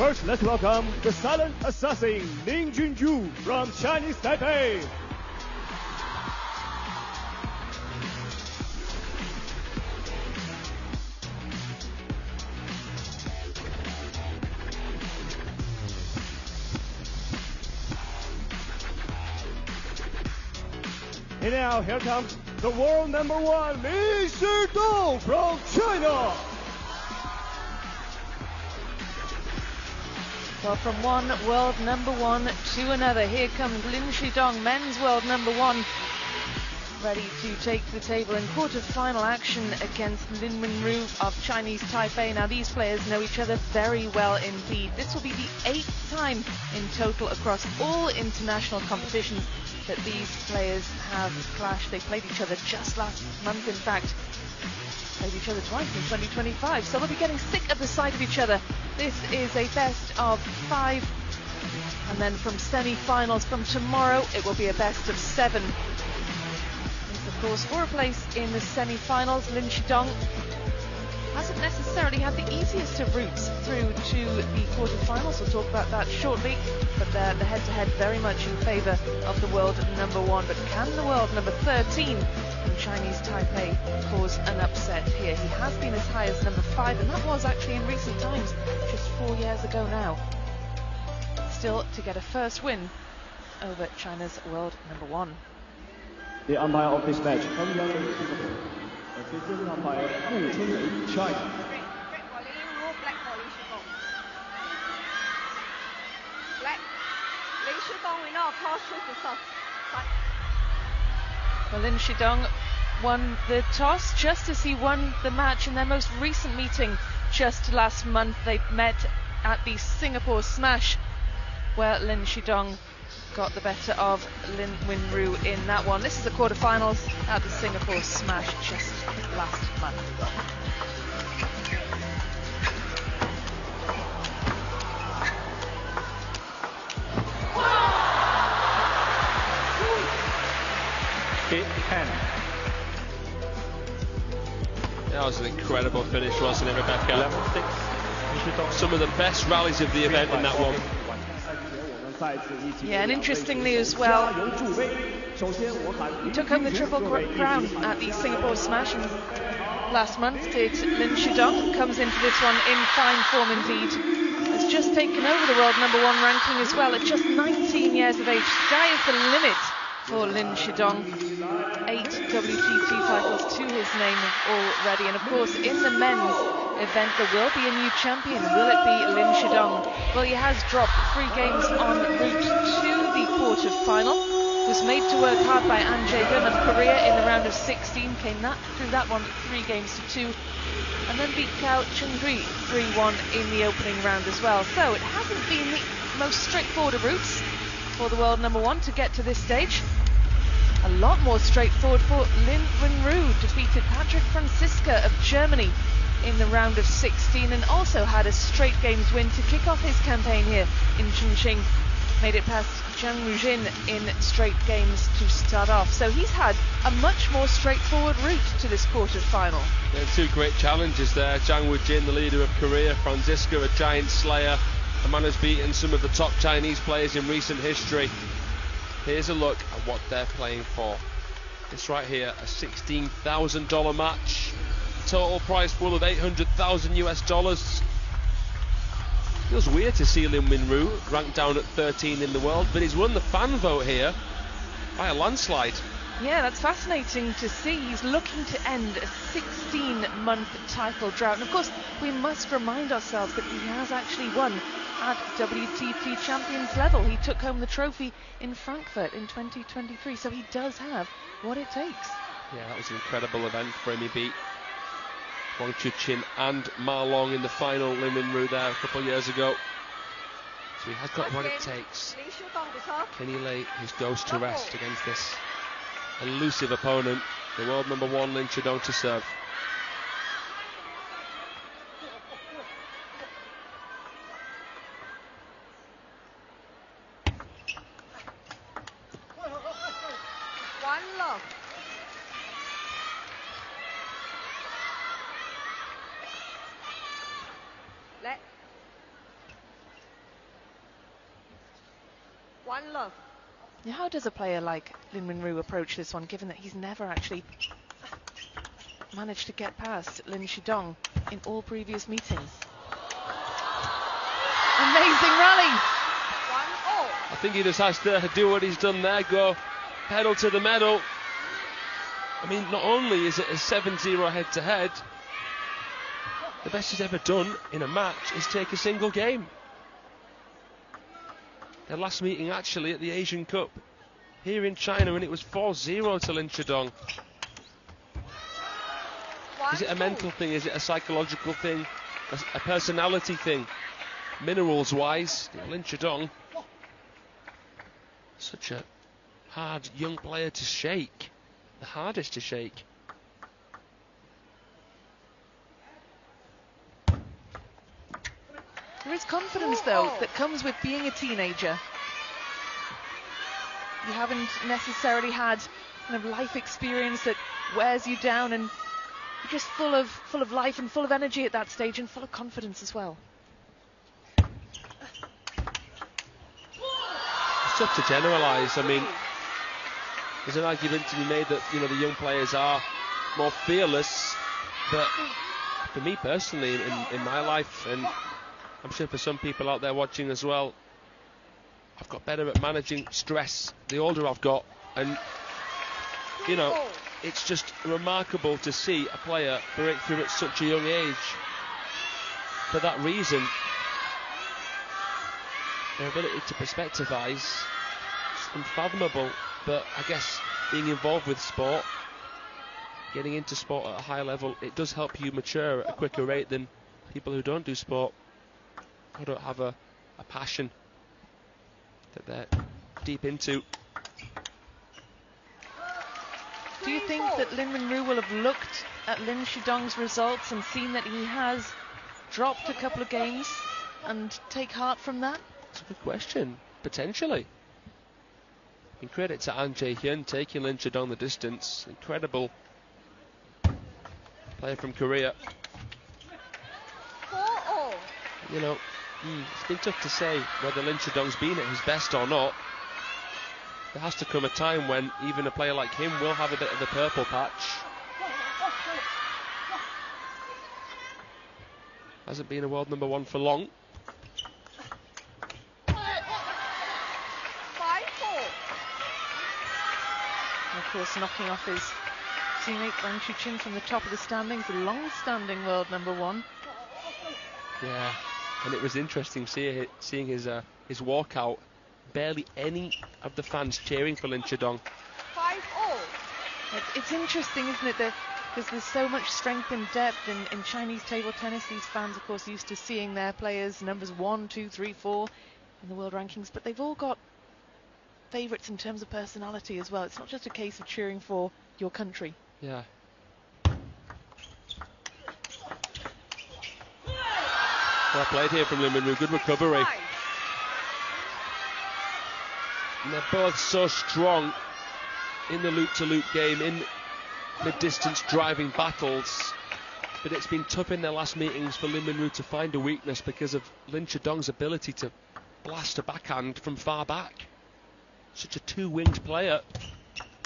First, let's welcome the silent assassin, Lin Junju from Chinese Taipei. And now, here comes the world number one, LINSHIDONG from China. Well, from one world number one to another, here comes LINSHIDONG, men's world number one, ready to take the table in quarter-final action against Lin Wenru of Chinese Taipei. Now, these players know each other very well indeed. This will be the 8th time in total across all international competitions that these players have clashed. They played each other just last month, in fact. Played each other twice in 2025, so they'll be getting sick of the sight of each other. This is a best of 5, and then from semi-finals from tomorrow, it will be a best of 7. This, of course, for a place in the semi-finals. LINSHIDONG hasn't necessarily had the easiest of routes through to the quarterfinals. We'll talk about that shortly, but the head-to-head very much in favour of the world number one. But can the world number 13 from Chinese Taipei cause an upset here? He has been as high as number 5, and that was actually in recent times, just 4 years ago now. Still to get a first win over China's world number one. The umpire of this match, assistant umpire, China. Well, LINSHIDONG won the toss just as he won the match in their most recent meeting just last month. They met at the Singapore Smash, where LINSHIDONG got the better of Lin Wenru in that one. This is the quarterfinals at the Singapore Smash just last month. That was an incredible finish, wasn't it, Rebecca? Some of the best rallies of the event in that one. Yeah, and interestingly as well, he took home the triple crown at the Singapore Smash last month, did LINSHIDONG. Comes into this one in fine form indeed. Has just taken over the world number one ranking as well at just 19 years of age. Sky is the limit for LINSHIDONG. 8 WTT titles to his name already, and of course in the men's event there will be a new champion. Will it be LINSHIDONG? Well, he has dropped 3 games en route to the quarter-final. Was made to work hard by An Jae-gun of Korea in the round of 16. Came through that one 3 games to 2, and then beat Cao Chenghui 3-1 in the opening round as well. So it hasn't been the most straightforward of routes for the world number one to get to this stage. A lot more straightforward for Lin Wenru. Defeated Patrick Franziska of Germany in the round of 16, and also had a straight games win to kick off his campaign here in Chongqing. Made it past Zhang Rujin in straight games to start off. So he's had a much more straightforward route to this quarter-final. Yeah, 2 great challenges there. Zhang Rujin, the leader of Korea, Franziska, a giant slayer, a man who's beaten some of the top Chinese players in recent history. Here's a look at what they're playing for. This right here, a $16,000 match. Total prize pool of $800,000 US. Feels weird to see Lin Wenru ranked down at 13 in the world, but he's won the fan vote here by a landslide. Yeah, that's fascinating to see. He's looking to end a 16-month title drought. And of course, we must remind ourselves that he has actually won at WTT champions level. He took home the trophy in Frankfurt in 2023, so he does have what it takes. Yeah, that was an incredible event for him. He beat Wang Chuqin and Ma Long in the final. Lin Wenru there a couple of years ago. So he has got what it takes. Can he lay his ghost to rest against this elusive opponent, the world number one LINSHIDONG to serve? 1 love. Now, how does a player like Lin Minru approach this one, given that he's never actually managed to get past Linshidong in all previous meetings? Amazing rally. 1-0. I think he just has to do what he's done there, go pedal to the metal. I mean, not only is it a 7-0 head-to-head, the best he's ever done in a match is take a single game. Their last meeting actually at the Asian Cup here in China, and it was 4-0 to Linshidong. Is it a mental thing? Is it a psychological thing? A personality thing? Minerals-wise, Linshidong, such a hard young player to shake. The hardest to shake. There is confidence, though, that comes with being a teenager. You haven't necessarily had kind of life experience that wears you down, and you're just full of life and full of energy at that stage, and full of confidence as well. It's tough to generalise. I mean, there's an argument to be made that, you know, the young players are more fearless, but for me personally, in my life, and I'm sure for some people out there watching as well, I've got better at managing stress the older I've got, and you know, it's just remarkable to see a player break through at such a young age. For that reason, their ability to perspectivise is unfathomable. But I guess being involved with sport, getting into sport at a high level, it does help you mature at a quicker rate than people who don't do sport, who don't have a passion that they're deep into. Do you think that Lin Minru will have looked at Linshidong's results and seen that he has dropped a couple of games and take heart from that? That's a good question. Potentially. In credit to An Jae-hyun taking Linshidong the distance. Incredible player from Korea. You know, it's been tough to say whether Linshidong's been at his best or not. There has to come a time when even a player like him will have a bit of the purple patch. Hasn't been a world number one for long. Of course, knocking off his teammate Wang Chuqin from the top of the standings, the long-standing world number one. Yeah, and it was interesting seeing his walkout. Barely any of the fans cheering for Linshidong. 5-0. It's interesting, isn't it, that because there's so much strength and depth in Chinese table tennis. These fans, of course, used to seeing their players numbers 1, 2, 3, 4 in the world rankings, but they've all got favourites in terms of personality as well. It's not just a case of cheering for your country. Yeah. Well played here from Lin Minru. Good recovery. And they're both so strong in the loop-to-loop game, in mid-distance driving battles. But it's been tough in their last meetings for Lin Minru to find a weakness because of Linshidong's ability to blast a backhand from far back. Such a two-winged player,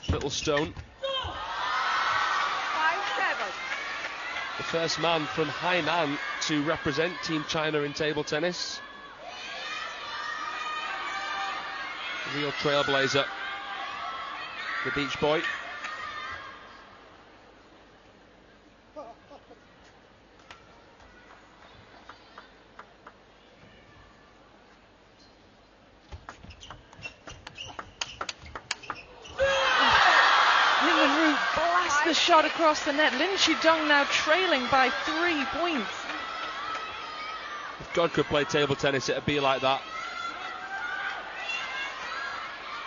Little Stone. 5-7. The first man from Hainan to represent Team China in table tennis. Real trailblazer, the beach boy. The shot across the net. Linshidong now trailing by 3 points. If God could play table tennis, it'd be like that.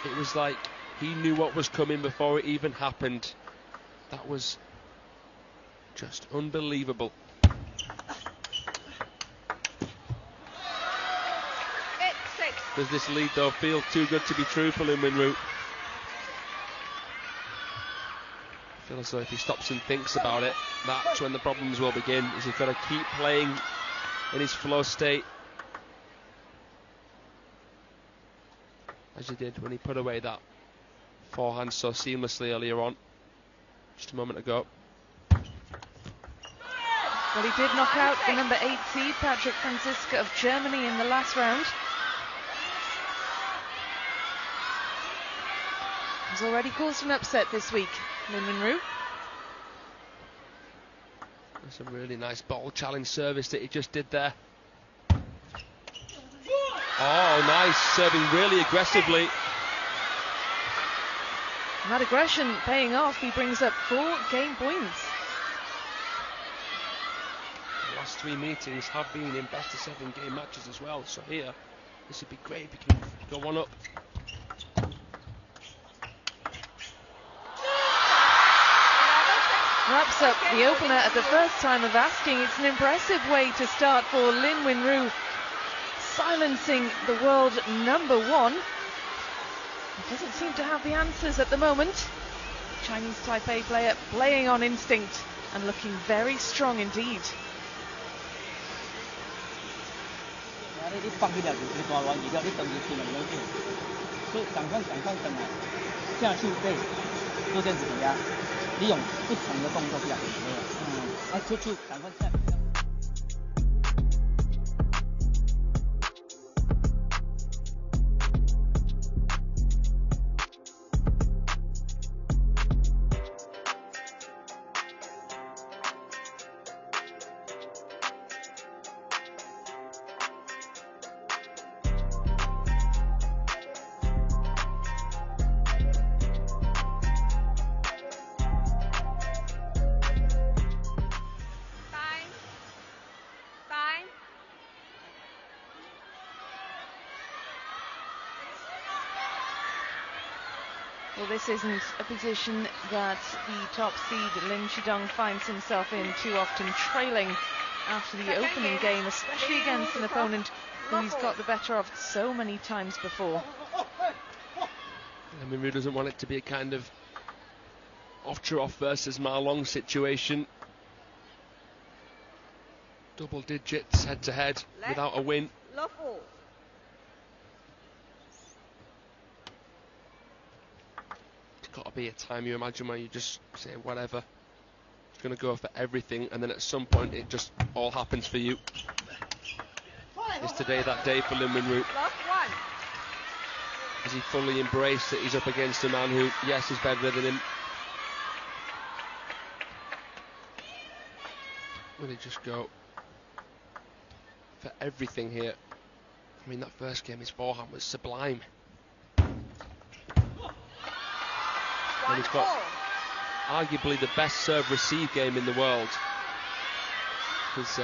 It was like he knew what was coming before it even happened. That was just unbelievable. Does this lead though feel too good to be true for Lin Minru? I feel as though if he stops and thinks about it, that's when the problems will begin. Is he's got to keep playing in his flow state. as he did when he put away that forehand so seamlessly earlier on, just a moment ago. Well, he did knock out the number 8 seed, Patrick Franziska of Germany, in the last round. He's already caused an upset this week, Lin Wenru. That's a really nice ball challenge service that he just did there. Oh, nice, serving really aggressively. And that aggression paying off. He brings up 4 game points. The last 3 meetings have been in best of 7 game matches as well, so here this would be great if he can go one up. Wraps up the opener at the first time of asking. It's an impressive way to start for Lin Wenru, silencing the world number 1. He doesn't seem to have the answers at the moment. Chinese Taipei player playing on instinct and looking very strong indeed. Well, this isn't a position that the top seed LINSHIDONG finds himself in too often, trailing after the opening game, especially against an opponent who he's got the better of so many times before. Lin Wenru doesn't want it to be a kind of Ovtcharov versus Ma Long situation. Double digits head to head without a win. Got to be a time, you imagine, where you just say whatever, it's going to go for everything, and then at some point it just all happens for you. Is today that day for Lin Wenru? Has he fully embraced that he's up against a man who, yes, is better than him? Will he just go for everything here? I mean, that first game, his forehand was sublime. And he's got arguably the best serve-receive game in the world. His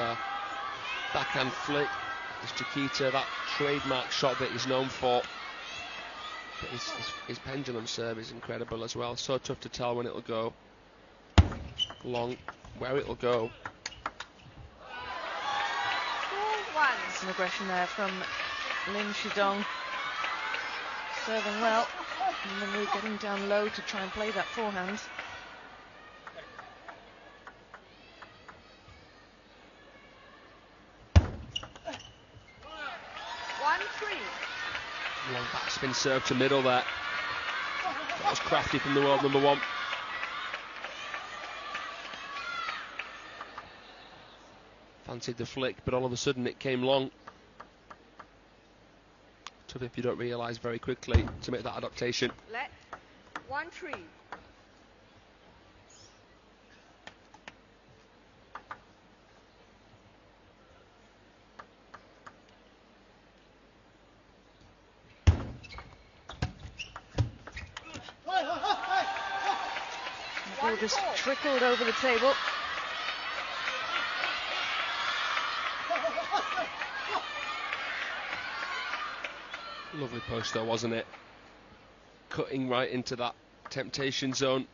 backhand flick, his Chiquita, that trademark shot that he's known for. But his pendulum serve is incredible as well. So tough to tell when it'll go long, where it'll go. Some aggression there from LINSHIDONG. Serving well. And then we're getting down low to try and play that forehand. Long backspin serve to middle there. That was crafty from the world number 1. Fancied the flick, but all of a sudden it came long. Tough if you don't realise very quickly to make that adaptation. Let 1-3. The ball just trickled over the table. Lovely post though, wasn't it? Cutting right into that temptation zone.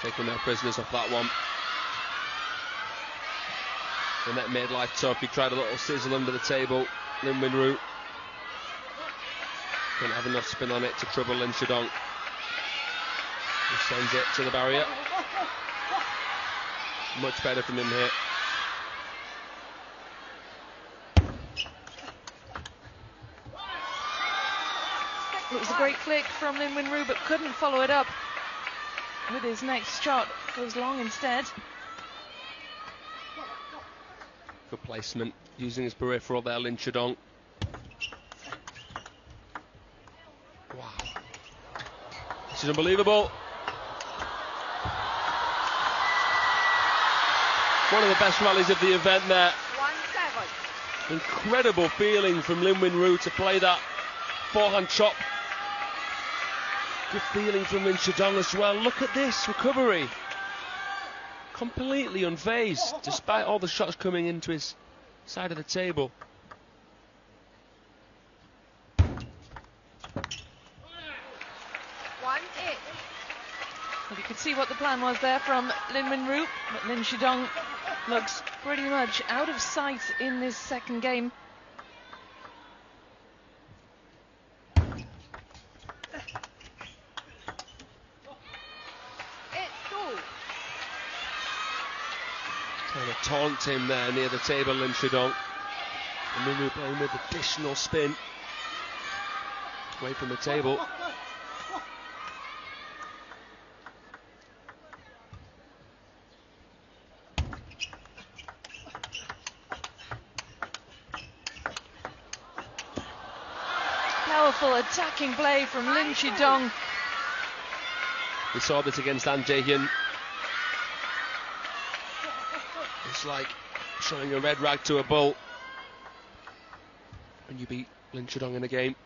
Taking their prisoners off that one. The net made life tough. He tried a little sizzle under the table. Lin Wenru couldn't have enough spin on it to trouble LINSHIDONG. Just sends it to the barrier. Much better from him here. It was a great flick from Lin Wenru, but couldn't follow it up with his next shot. Goes long instead. Good placement, using his peripheral there, LINSHIDONG. Wow. This is unbelievable. One of the best rallies of the event there. 1-7. Incredible feeling from Lin Wenru to play that forehand chop. Good feeling from LINSHIDONG as well. Look at this recovery. Completely unfazed, despite all the shots coming into his side of the table. Well, you could see what the plan was there from Lin Wenru, but LINSHIDONG looks pretty much out of sight in this second game. Trying to taunt him there near the table, LINSHIDONG. And Wenru playing with additional spin away from the table. Powerful attacking play from LINSHIDONG. We saw this against An Jae-hyun. It's like showing a red rag to a bull when you beat LINSHIDONG in a game.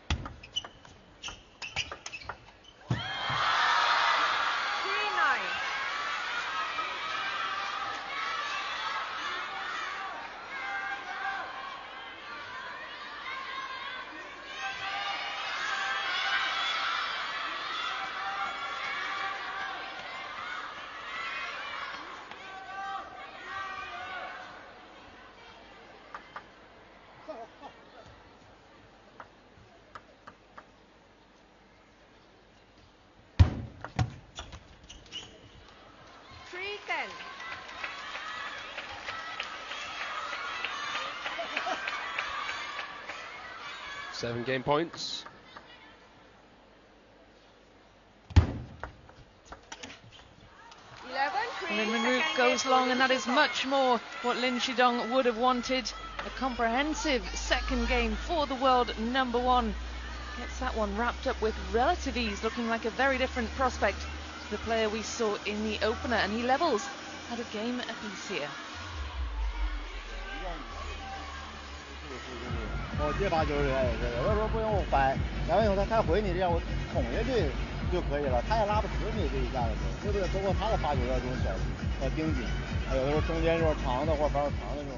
3-9. Seven game points. Lin Wenru goes long, and that is much more what LINSHIDONG would have wanted. A comprehensive second game for the world number one. Gets that one wrapped up with relative ease, looking like a very different prospect to the player we saw in the opener, and he levels at a game apiece here. 我接发球是有的时候不用我掰，然后以后他回你，让我捅下去就可以了，他也拉不死你这一下子，对不对？包括他的发球要这种小要盯紧，有的时候中间就是长的或者防守长的这种。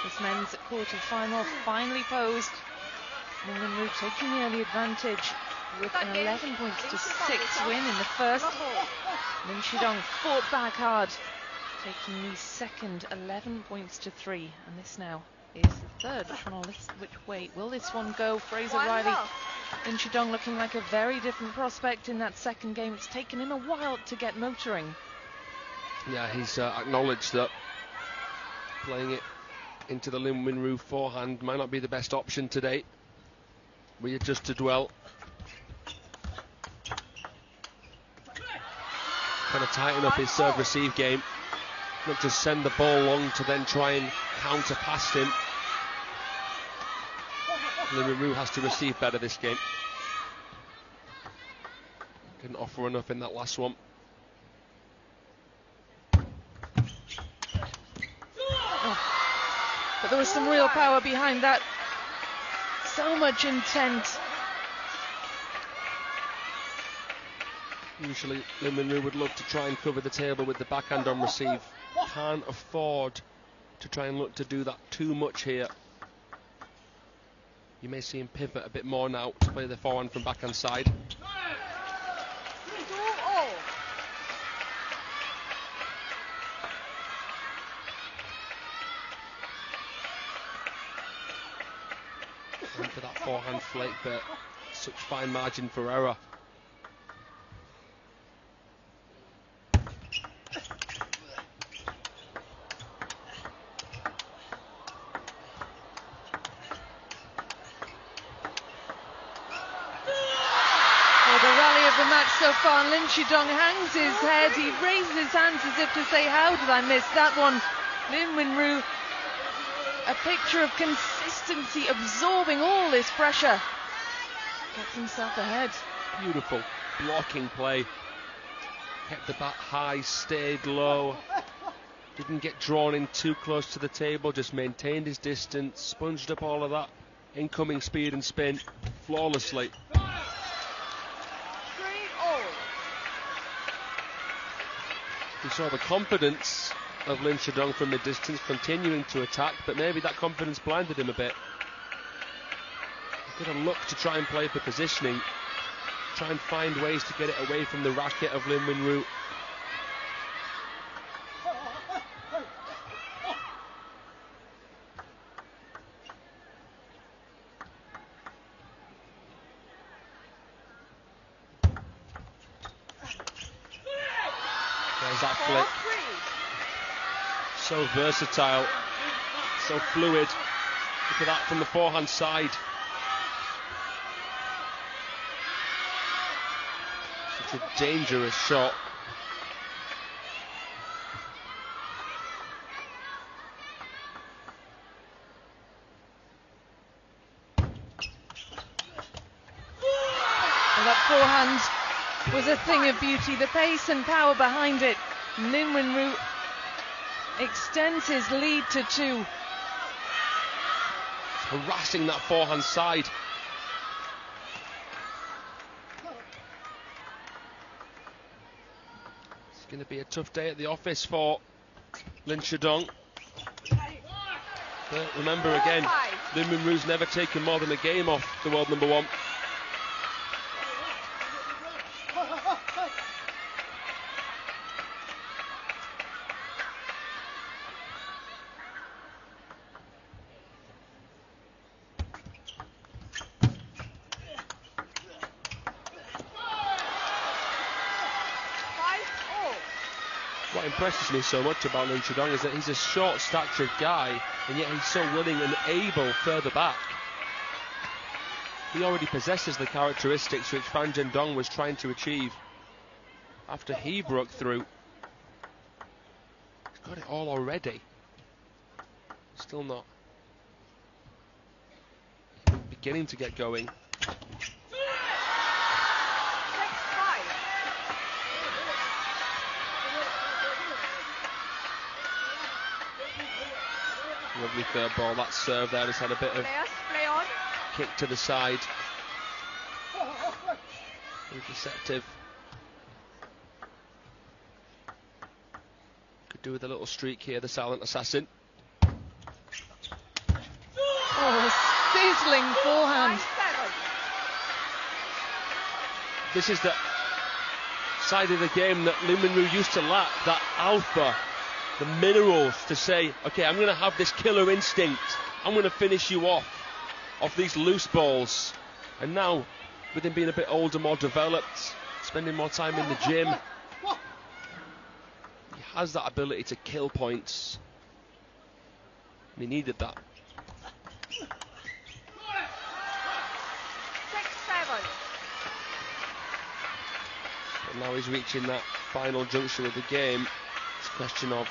This men's quarter-final finally posed. Lin Wenru taking the early advantage with an 11-6 win in the first. LINSHIDONG fought back hard, taking the second 11-3. And this now is the third. Which way will this one go? Fraser Riley. LINSHIDONG looking like a very different prospect in that second game. It's taken him a while to get motoring. Yeah, he's acknowledged that playing it into the Lin Wenru forehand might not be the best option today. Readjusted well. Kind of tighten up his serve-receive game. Not just send the ball long to then try and counter past him. Lin Wenru has to receive better this game. Couldn't offer enough in that last one. there was some real power behind that. So much intent. Usually Lin Wenru would love to try and cover the table with the backhand on receive. Can't afford to try and look to do that too much here. You may see him pivot a bit more now to play the forehand from backhand side. And for that forehand flake, but such fine margin for error. So far, LINSHIDONG hangs his head, he raises his hands as if to say, how did I miss that one? Lin Wenru, a picture of consistency, absorbing all this pressure. Gets himself ahead. Beautiful blocking play. Kept the bat high, stayed low. Didn't get drawn in too close to the table, just maintained his distance, sponged up all of that incoming speed and spin flawlessly. We saw the confidence of LINSHIDONG from mid-distance continuing to attack, but maybe that confidence blinded him a bit. He's going to look to try and play for positioning, try and find ways to get it away from the racket of Lin Wenru. There's that flick. So versatile, so fluid. Look at that from the forehand side. Such a dangerous shot. And that forehand was a thing of beauty. The pace and power behind it. Lin Wenru extends his lead to 2. Harassing that forehand side. It's going to be a tough day at the office for LINSHIDONG. But remember again, Lin Wenru's never taken more than a game off the world number 1. What impresses me so much about LINSHIDONG is that he's a short-statured guy, and yet he's so willing and able further back. He already possesses the characteristics which Fan Zhendong was trying to achieve after he broke through. He's got it all already. Still not even beginning to get going. Lovely third ball. That serve there has had a bit of kick to the side. Very deceptive. Could do with a little streak here, the silent assassin. Oh, sizzling forehand. This is the side of the game that Lin Wenru used to lack, that alpha. The minerals to say, okay, I'm going to have this killer instinct. I'm going to finish you off these loose balls. And now, with him being a bit older, more developed, spending more time in the gym, he has that ability to kill points. And he needed that. 6-7. But now he's reaching that final juncture of the game. It's a question of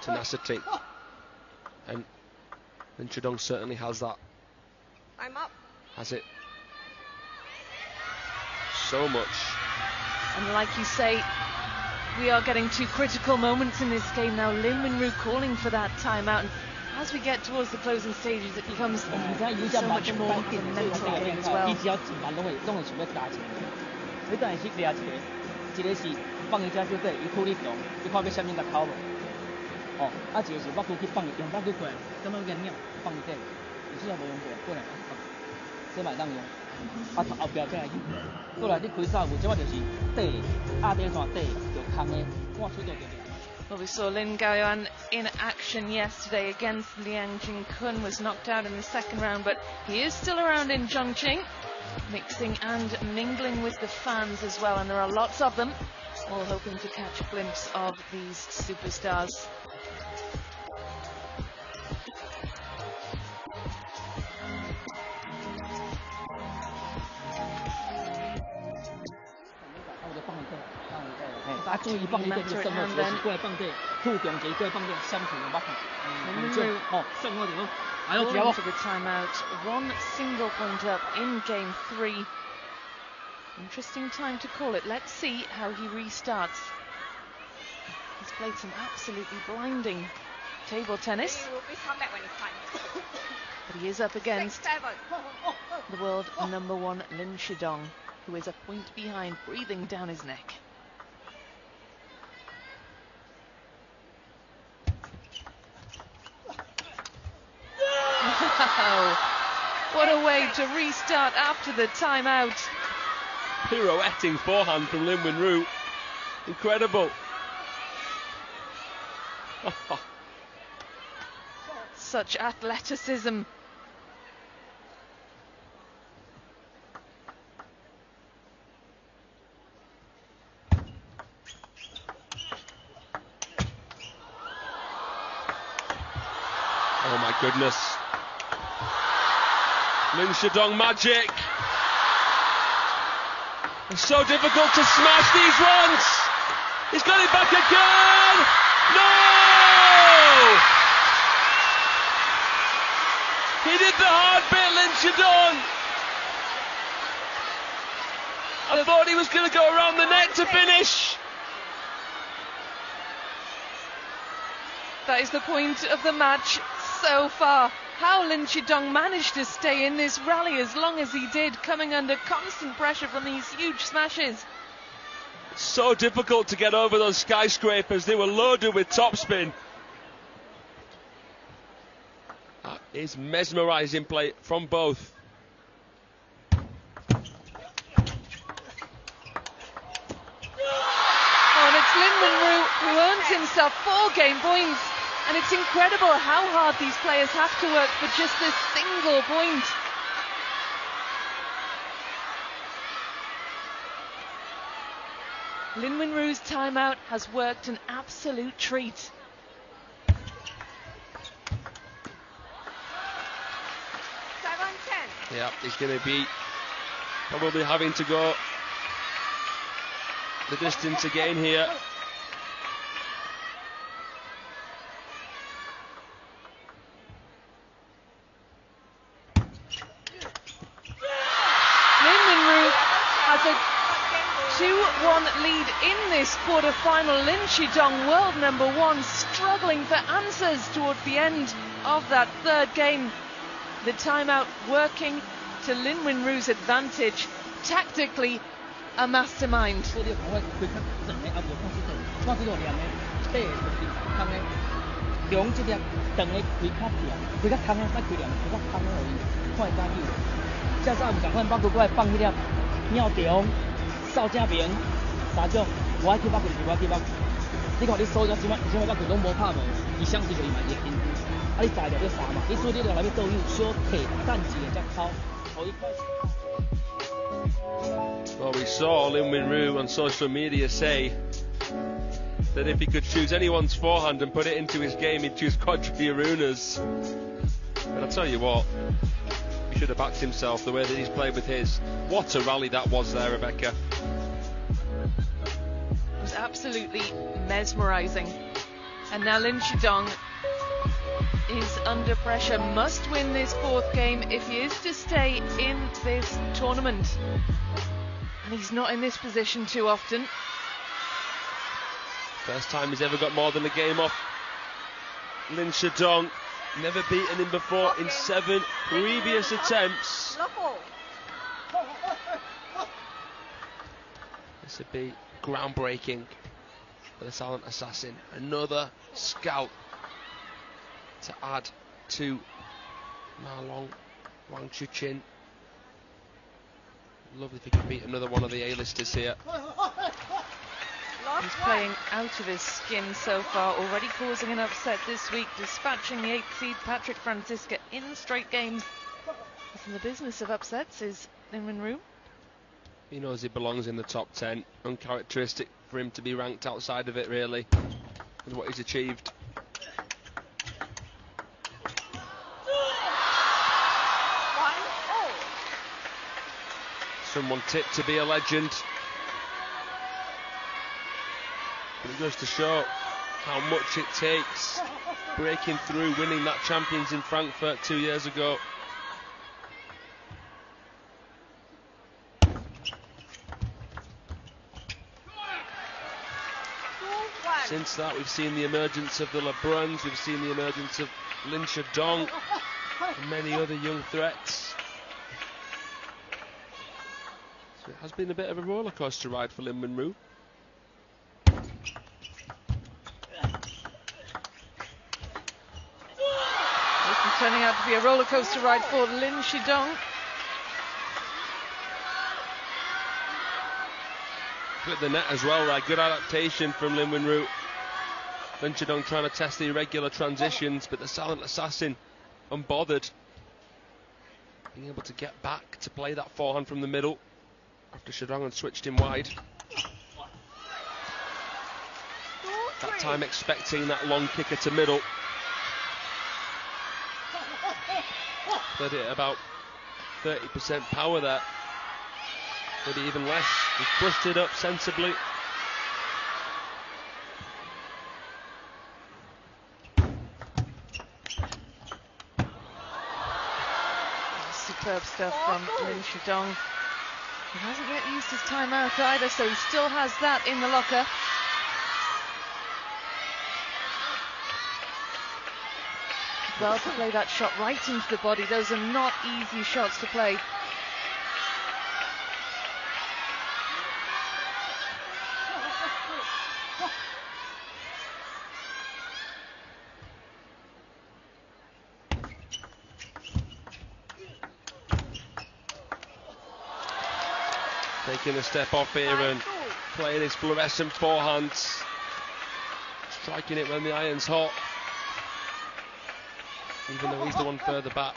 tenacity, and LINSHIDONG certainly has that. I'm up. Has it so much. And like you say, we are getting to critical moments in this game now. Lin Wenru calling for that timeout. And as we get towards the closing stages, it becomes so much more of a mental game as well. Well, we saw Lin Gaoyuan in action yesterday against Liang Jingkun, was knocked out in the second round, but he is still around in Chongqing, mixing and mingling with the fans as well, and there are lots of them, all hoping to catch a glimpse of these superstars. Going for the timeout, one single point up in game 3. Interesting time to call it. Let's see how he restarts. He's played some absolutely blinding table tennis, but he is up against the world #1 LINSHIDONG, who is a point behind, breathing down his neck. Wow, what a way to restart after the timeout. Pirouetting forehand from Lin Wenru. Incredible. Such athleticism. Oh my goodness. LINSHIDONG magic. It's so difficult to smash these ones. He's got it back again. No! He did the hard bit, LINSHIDONG. I thought he was going to go around the net to finish. That is the point of the match so far. How LINSHIDONG managed to stay in this rally as long as he did, coming under constant pressure from these huge smashes. So difficult to get over those skyscrapers. They were loaded with topspin. That is mesmerising play from both. Oh, and it's Lin Wenru who earns himself 4 game points. And it's incredible how hard these players have to work for just this single point. Lin Wenru's timeout has worked an absolute treat. Yeah, he's going to be probably having to go the distance again here. Has a 2-1 lead in this quarter-final. LINSHIDONG, world #1, struggling for answers toward the end of that third game. The timeout working to Lin Wenru's advantage. Tactically, a mastermind. Well, we saw Lin Wenru on social media say that if he could choose anyone's forehand and put it into his game, he'd choose Quadriaruna's. But I'll tell you what, he should have backed himself the way that he's played with his. What a rally that was there, Rebecca. It was absolutely mesmerising. And now LINSHIDONG is under pressure, must win this 4th game if he is to stay in this tournament. And he's not in this position too often. First time he's ever got more than a game off. LINSHIDONG, never beaten him before in 7 previous attempts. This would be groundbreaking for the silent assassin. Another scout to add to Ma Wang Chuqin. Lovely if he could beat another one of the A-listers here. He's playing out of his skin so far, already causing an upset this week, dispatching the 8th seed Patrick Franziska in straight games. He's in the business of upsets, is Lin Ru. He knows he belongs in the top 10. Uncharacteristic for him to be ranked outside of it, really, with what he's achieved. Someone tipped to be a legend. But it goes to show how much it takes breaking through, winning that Champions in Frankfurt 2 years ago. Since that, we've seen the emergence of the LeBruns, we've seen the emergence of LINSHIDONG and many other young threats. So it has been a bit of a roller coaster ride for Lin Ru. Turning out to be a roller coaster ride for LINSHIDONG. Flip the net as well there, good adaptation from Lin Ru. LINSHIDONG trying to test the irregular transitions, but the silent assassin unbothered. Being able to get back to play that forehand from the middle after Shidong had switched him wide. That time expecting that long kicker to middle. Played it about 30% power there. Maybe even less. He pushed it up sensibly. Superb stuff from LINSHIDONG. He hasn't yet used his timeout either, so he still has that in the locker. Well, to play that shot right into the body. Those are not easy shots to play. Taking a step off here and playing his fluorescent forehands. Striking it when the iron's hot. Even though he's the one further back.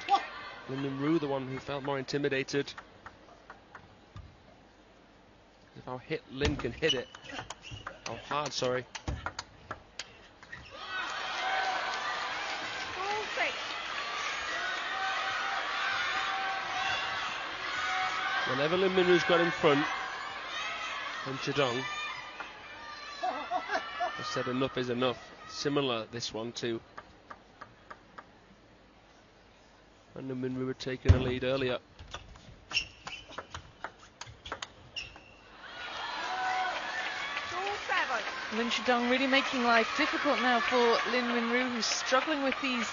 Lin Ru, the one who felt more intimidated. If how Lin can hit it. How hard, sorry. Whenever Lin Ru's got in front, LINSHIDONG has said enough is enough. Similar this one too. And Lin Ru had taken a lead earlier. LINSHIDONG really making life difficult now for Lin Ru, who's struggling with these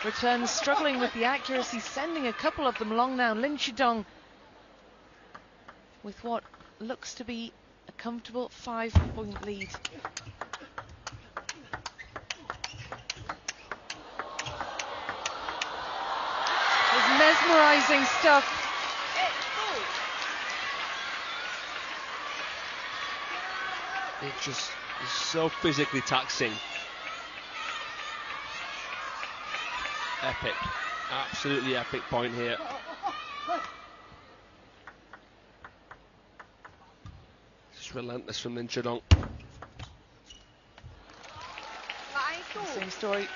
returns, struggling with the accuracy, sending a couple of them long now. LINSHIDONG with what looks to be a comfortable 5-point lead. It's mesmerizing stuff. It just is so physically taxing. Epic. Absolutely epic point here. Just relentless from LINSHIDONG. Same story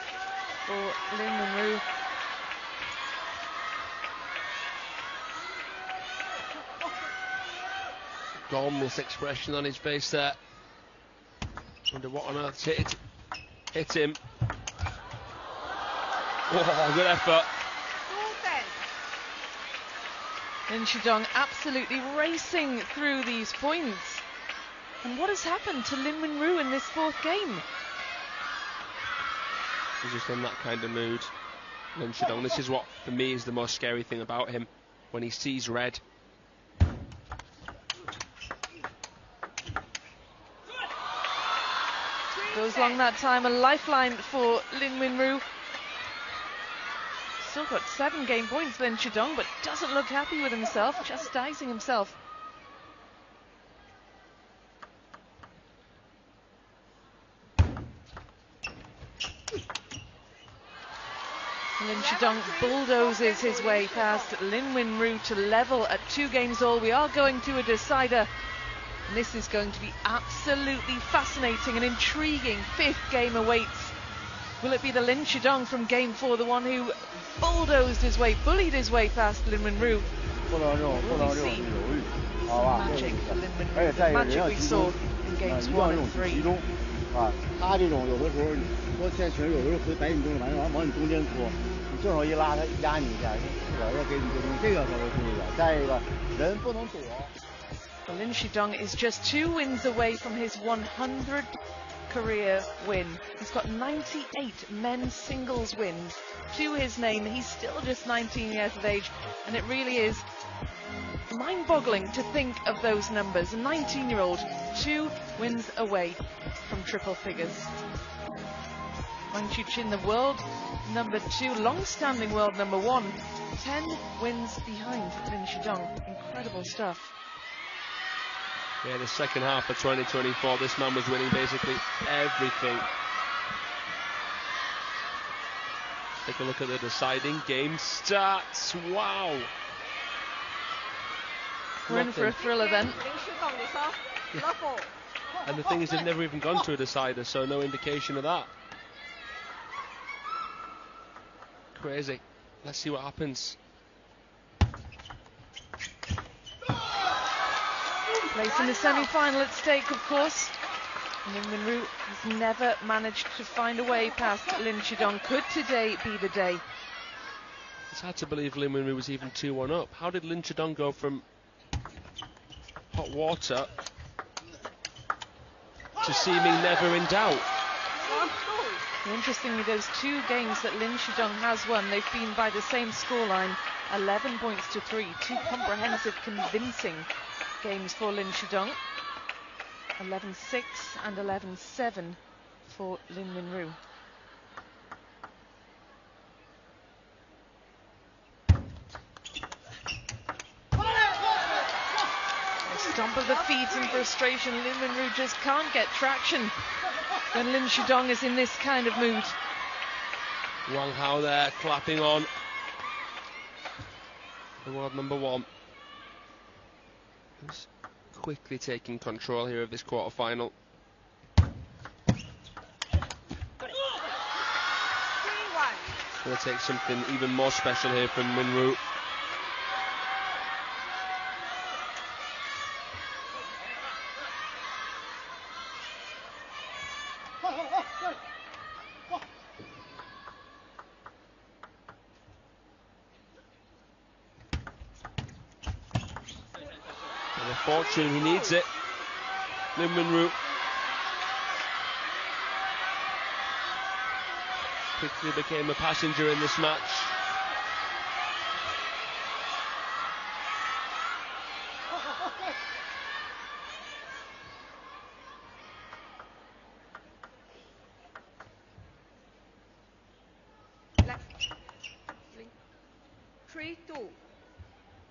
for Lin Ru. Gormless expression on his face there. Wonder what on earth hit him. Oh, good effort. LINSHIDONG absolutely racing through these points. And what has happened to Lin Wenru in this fourth game? He's just in that kind of mood. LINSHIDONG, this is what, for me, is the most scary thing about him. When he sees red. Goes long that time, a lifeline for Lin Wenru. Still got 7 game points, LINSHIDONG, but doesn't look happy with himself, chastising himself. LINSHIDONG bulldozes his way past Lin Wenru to level at 2 games all. We are going to a decider. And this is going to be absolutely fascinating and intriguing. 5th game awaits. Will it be the LINSHIDONG from game 4, the one who bulldozed his way, bullied his way past Lin Wenru? Will we see magic for Lin Wenru? The magic we saw in games 1 and 3. 他这种有的时候说现在有的时候会白你中的往你中间搓，你正手一拉他压你一下，我要给你这个稍微注意点。再一个人不能躲。Well, LINSHIDONG is just 2 wins away from his 100th career win. He's got 98 men's singles wins to his name. He's still just 19 years of age, and it really is mind-boggling to think of those numbers. A 19-year-old, 2 wins away from triple figures. Wang Chuqin, the world number 2, long-standing world number 1, 10 wins behind LINSHIDONG. Incredible stuff. Yeah, the second half of 2024, this man was winning basically everything. Take a look at the deciding game stats. Wow. We're in for a thriller then. And the thing is, they've never even gone to a decider, so no indication of that. Crazy. Let's see what happens. Place in the semi-final at stake, of course. Lin Wenru has never managed to find a way past LINSHIDONG. Could today be the day? It's hard to believe Lin Wenru was even 2-1 up. How did LINSHIDONG go from hot water to seeming never in doubt? Interestingly, those 2 games that LINSHIDONG has won, they've been by the same scoreline, 11 points to 3. 2 comprehensive, convincing games for LINSHIDONG. 11-6 and 11-7 for Lin Wenru. Stomp of the feet in frustration. Lin Wenru just can't get traction when LINSHIDONG is in this kind of mood. Wang Hao there clapping on. The world number 1. Who's quickly taking control here of this quarter-final. It's going to take something even more special here from Wenru. Fortune, he needs it. Lin Wenru quickly became a passenger in this match.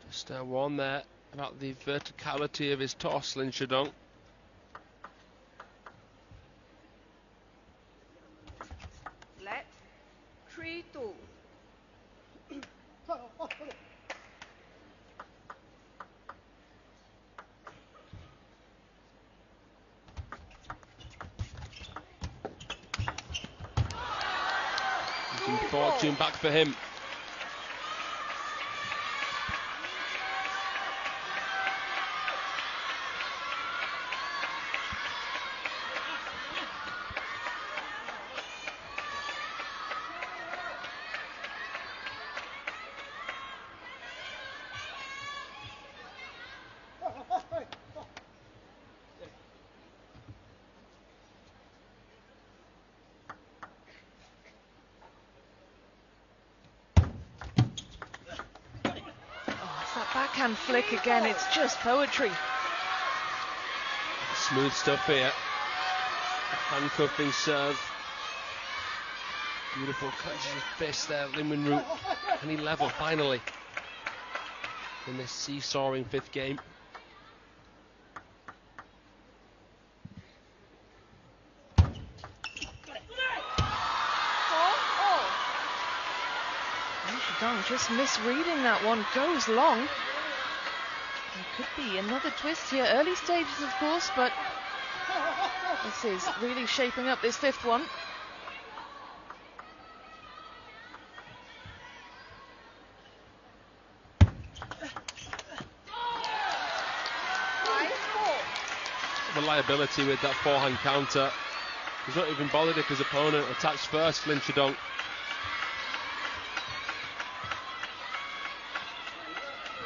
Just one there about the verticality of his toss, LINSHIDONG. Left, 3-2. Using fortune back for him. backhand flick again, it's just poetry. Smooth stuff here. Handcuffing serve. Beautiful clenches his fist there, Lin Wenru. Can he level finally in this seesawing fifth game? LINSHIDONG just misreading that one, goes long. There could be another twist here, early stages of course, but this is really shaping up this fifth one. Reliability with that forehand counter. He's not even bothered if his opponent attacks first, LINSHIDONG.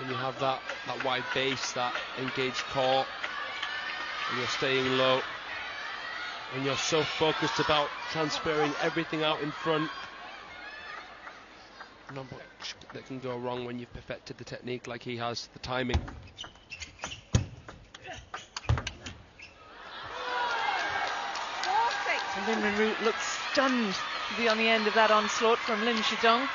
When you have that wide base, that engaged core, and you're staying low, and you're so focused about transferring everything out in front, not much that can go wrong when you've perfected the technique like he has, the timing. Lin Wenru looks stunned to be on the end of that onslaught from LINSHIDONG.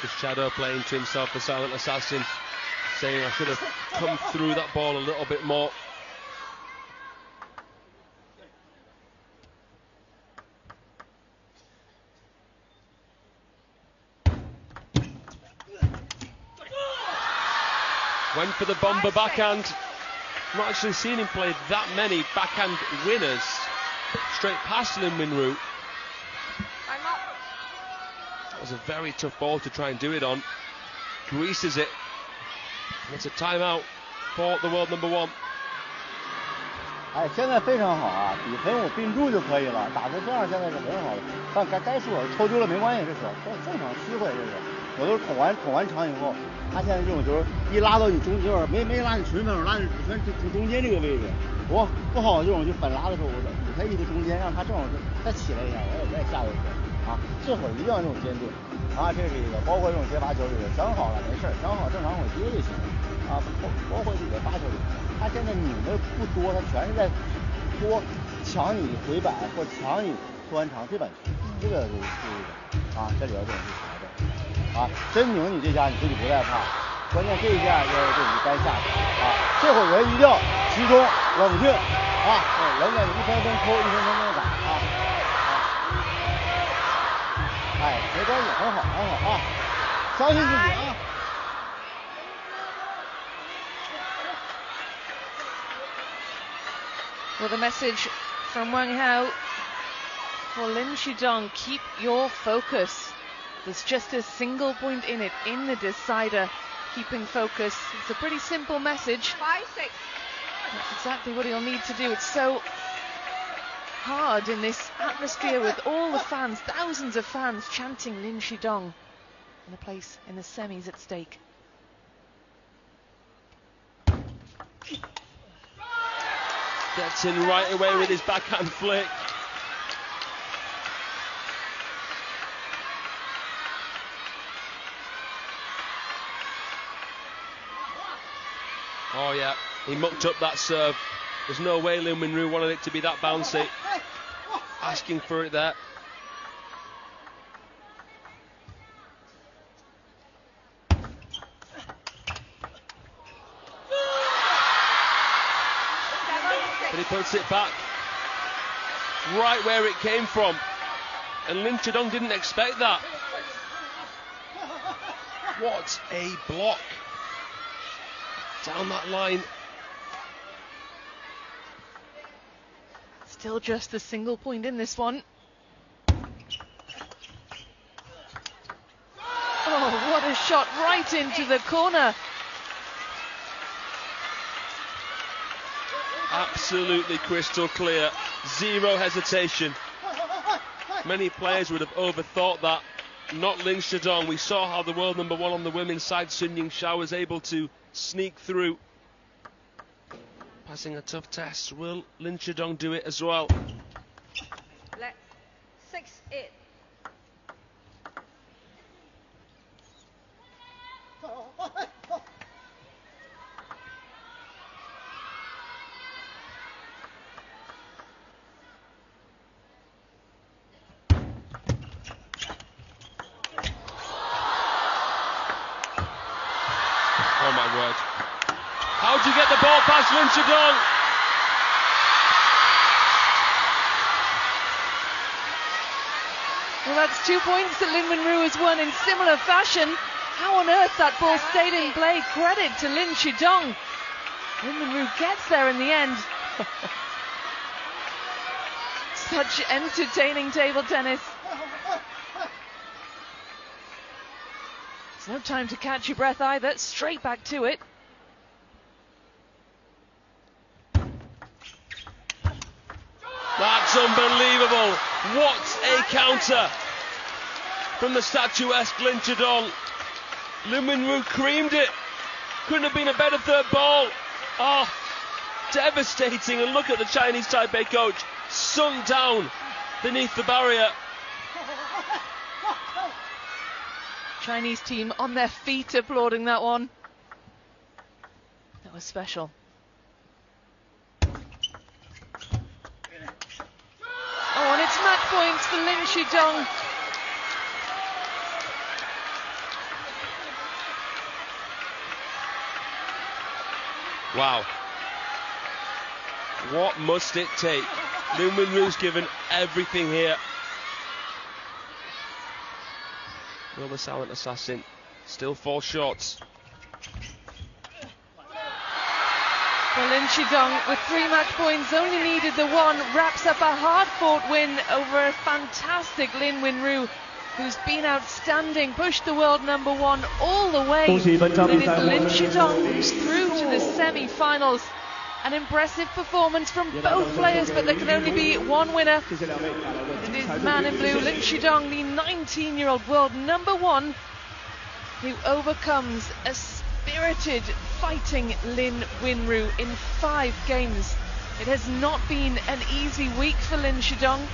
Just Shadow playing to himself, the silent assassin, saying I should have come through that ball a little bit more. Went for the bomber backhand. Not actually seen him play that many backhand winners straight past Lin Wenru. That was a very tough ball to try and do it on. Greases it. And it's a timeout for the world number one. 哎，现在非常好啊，比分我并住就可以了，打成这样现在是很好的。但该输了，抽丢了没关系，这是正常机会，这是。有的时候捅完场以后，他现在这种球一拉到你中，就是没拉你纯分手，拉你纯中间这个位置。我不好这种就本拉的时候，我给他一个中间，让他正好再起来一下，我也再下一个啊。这会儿一定要这种坚定啊，这是一个。包括这种接发球里的，想好了没事，想好正常我接就行了啊。包括这个发球里。 他现在拧的不多，他全是在拖抢你回摆或抢你拖完长这板球，这个就是啊，这里边这种是啥的啊？真拧你这下你自己不带怕，关键这一下要就你该下去啊。这会儿人一定要集中冷静啊，人家一分分抠，一分分打啊。哎，没关系，很好很好啊，相信自己啊。 Well, the message from Wang Hao for LINSHIDONG, keep your focus. There's just a single point in it, in the decider, keeping focus. It's a pretty simple message. 5-6. That's exactly what he'll need to do. It's so hard in this atmosphere with all the fans, thousands of fans chanting LINSHIDONG in a place in the semis at stake. Gets in right away with his backhand flick. Oh yeah, he mucked up that serve. There's no way Lin Wenru wanted it to be that bouncy. Asking for it there. But he puts it back right where it came from, and LINSHIDONG didn't expect that. What a block down that line. Still just a single point in this one. Oh, what a shot right into the corner. Absolutely crystal clear, zero hesitation. Many players would have overthought that. Not LINSHIDONG. We saw how the world number one on the women's side, Sun Ying-Xiao, was able to sneak through. Passing a tough test. Will LINSHIDONG do it as well? 6-8. Oh my word. How do you get the ball past LINSHIDONG? Well, that's 2 points that Lin Wenru has won in similar fashion. How on earth that ball stayed in play? Credit to LINSHIDONG. Lin Wenru gets there in the end. Such entertaining table tennis. There's no time to catch your breath either. Straight back to it. That's unbelievable. What a counter from the statuesque LINSHIDONG. Lin Wenru creamed it. Couldn't have been a better third ball. Oh, devastating. And look at the Chinese Taipei coach, sunk down beneath the barrier. Chinese team on their feet applauding that one. That was special. Oh, and it's match points for LINSHIDONG. Wow. What must it take? Lin Wenru's given everything here. Will the silent assassin still fall short? Well, LINSHIDONG, with 3 match points, only needed the one, wraps up a hard-fought win over a fantastic Lin Wenru, who's been outstanding, pushed the world number 1 all the way. It is LINSHIDONG who's through to the semi-finals. An impressive performance from both players, but there can only be one winner. It is the man in blue, LINSHIDONG, the 19-year-old world number 1, who overcomes a spirited, fighting Lin Wenru in 5 games. It has not been an easy week for LINSHIDONG.